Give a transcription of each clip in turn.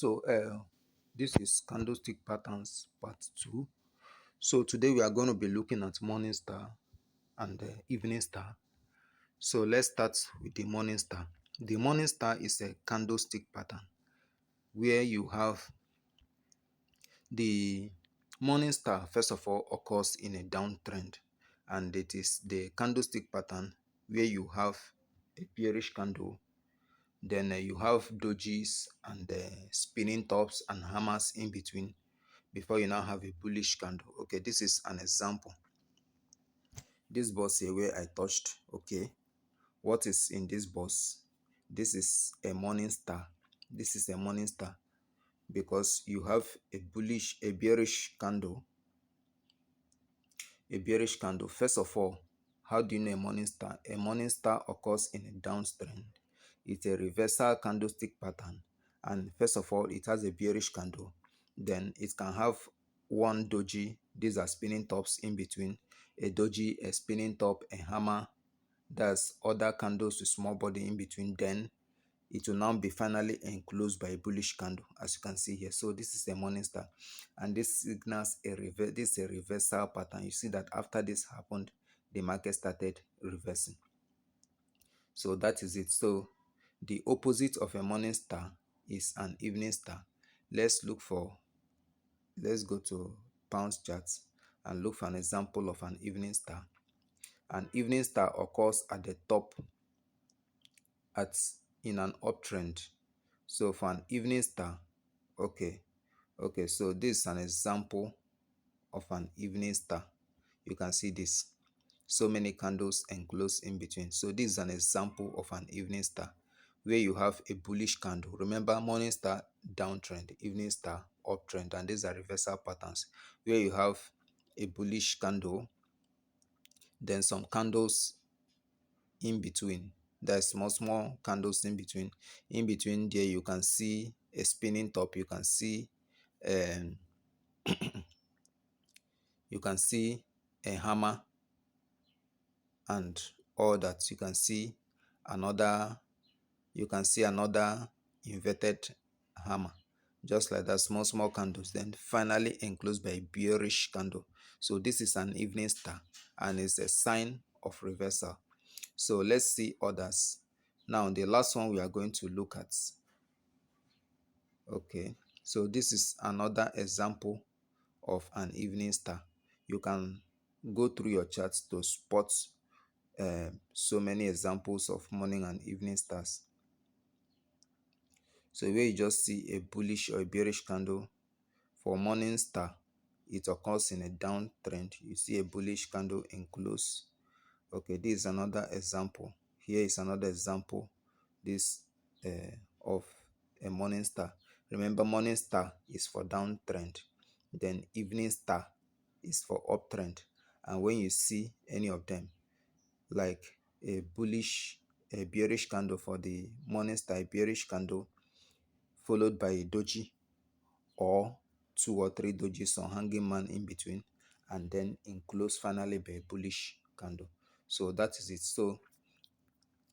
So this is Candlestick Patterns Part 2. So today we are going to be looking at Morning Star and Evening Star. So let's start with the Morning Star. The Morning Star is a candlestick pattern where you have the Morning Star, first of all, occurs in a downtrend, and it is the candlestick pattern where you have a bearish candle. Then you have dojis and spinning tops and hammers in between before you now have a bullish candle. Okay, this is an example. This box here where I touched, okay, what is in this box? This is a morning star. This is a morning star because you have a bearish candle. A bearish candle. First of all, how do you know a morning star? A morning star occurs in a downtrend. It's a reversal candlestick pattern, and first of all, it has a bearish candle. Then it can have one doji. These are spinning tops in between. A doji, a spinning top, a hammer. That's other candles with small body in between. Then it will now be finally enclosed by a bullish candle, as you can see here. So this is a morning star, and this signals this is a reversal pattern. You see that after this happened, the market started reversing. So that is it. So the opposite of a morning star is an evening star. Let's go to pound charts and look for an example of an evening star. An evening star occurs at the top in an uptrend. So for an evening star, okay, so this is an example of an evening star. You can see this, so many candles enclosed in between. So this is an example of an evening star where you have a bullish candle. Remember, morning star downtrend, evening star uptrend, and these are reversal patterns where you have a bullish candle, then some candles in between. There's small candles in between. In between there, you can see a spinning top. You can see um, you can see a hammer and all that. Another you can see another inverted hammer, just like that. Small candles, then finally enclosed by a bearish candle. So this is an evening star and it's a sign of reversal. So let's see others. Now the last one we are going to look at. Okay, so this is another example of an evening star. You can go through your charts to spot so many examples of morning and evening stars. So where you just see a bullish or a bearish candle for morning star, it occurs in a downtrend. You see a bullish candle enclose. Okay, this is another example. Here is another example. This of a morning star. Remember, morning star is for downtrend. Then evening star is for uptrend. And when you see any of them, like a bearish candle for the morning star, a bearish candle followed by a doji or 2 or 3 dojis or hanging man in between, and then enclosed finally by a bullish candle. So that is it. So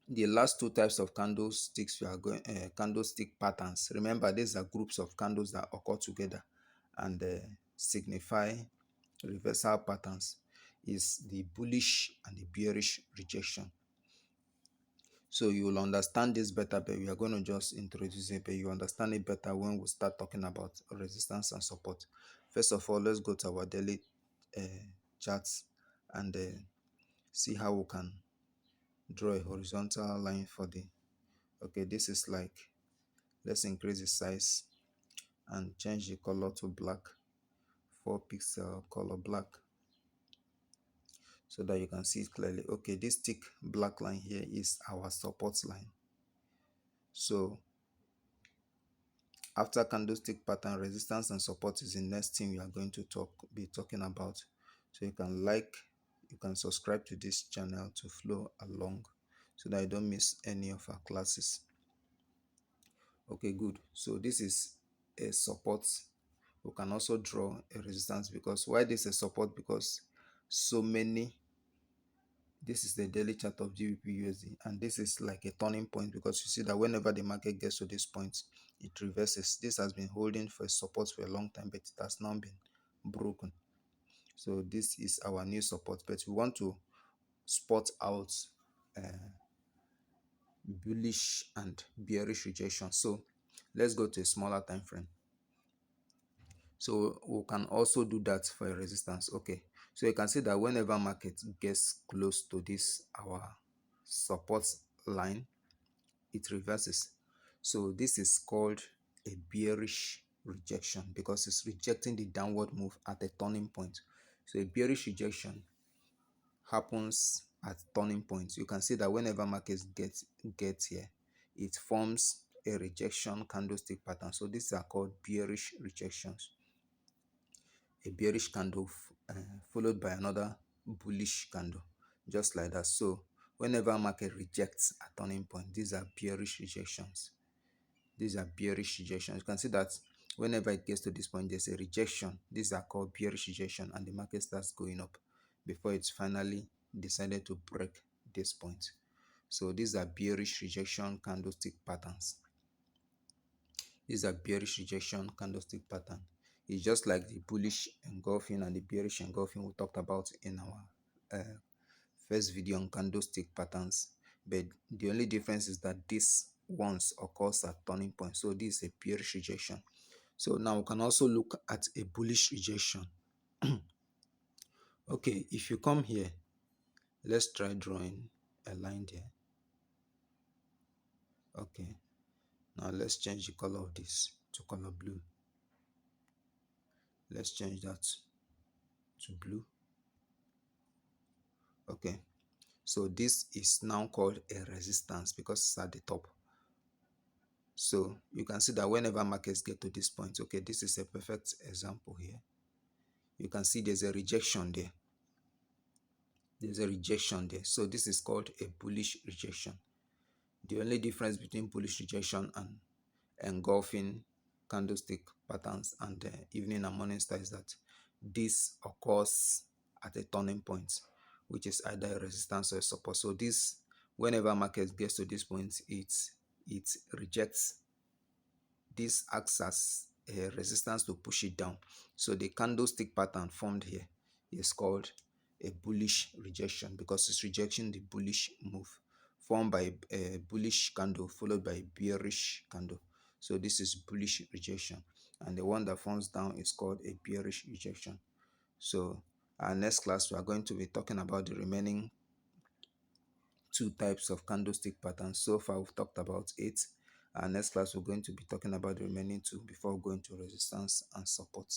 the last two types of candlesticks we are going candlestick patterns. Remember, these are groups of candles that occur together and signify reversal patterns. Is the bullish and the bearish rejection. So you will understand this better, but we are going to just introduce it, but you understand it better when we start talking about resistance and support. First of all, let's go to our daily uh, charts and see how we can draw a horizontal line for the. Okay, this is like, let's increase the size and change the color to black, 4 pixel color black, so that you can see it clearly. Okay, this thick black line here is our support line. So after candlestick pattern, resistance and support is the next thing we are going to be talking about. So you can subscribe to this channel to flow along so that you don't miss any of our classes. Okay, good. So this is a support. We can also draw a resistance, because why this is a support? Because so many This is the daily chart of GBP USD, and this is like a turning point because you see that whenever the market gets to this point, it reverses. This has been holding for support for a long time, but it has now been broken. So this is our new support, but we want to spot out bullish and bearish rejection. So let's go to a smaller time frame. So we can also do that for a resistance. Okay, so you can see that whenever market gets close to this our support line, it reverses. So this is called a bearish rejection because it's rejecting the downward move at a turning point. So a bearish rejection happens at turning points. You can see that whenever markets get here, it forms a rejection candlestick pattern. So these are called bearish rejections. A bearish candle followed by another bullish candle, just like that. So whenever market rejects a turning point, these are bearish rejections. These are bearish rejections. You can see that whenever it gets to this point, there's a rejection. These are called bearish rejection, and the market starts going up before it's finally decided to break this point. So these are bearish rejection candlestick patterns. These are bearish rejection candlestick pattern. It's just like the bullish engulfing and the bearish engulfing we talked about in our first video on candlestick patterns, but the only difference is that this ones occurs at turning point. So this is a bearish rejection. So now we can also look at a bullish rejection. Okay, if you come here, let's try drawing a line there. Okay, now let's change the color of this to color blue. Let's change that to blue. Okay, so this is now called a resistance because it's at the top. So you can see that whenever markets get to this point, okay, this is a perfect example here. You can see there's a rejection there. There's a rejection there. So this is called a bullish rejection. The only difference between bullish rejection and engulfing candlestick patterns and evening and morning star is that this occurs at a turning point, which is either a resistance or a support. So this, whenever market gets to this point, it rejects. This acts as a resistance to push it down. So the candlestick pattern formed here is called a bullish rejection because it's rejecting the bullish move formed by a bullish candle followed by a bearish candle. So this is bullish rejection, and the one that forms down is called a bearish rejection. So our next class, we are going to be talking about the remaining two types of candlestick patterns. So far we've talked about 8. Our next class we're going to be talking about the remaining 2 before going to resistance and support.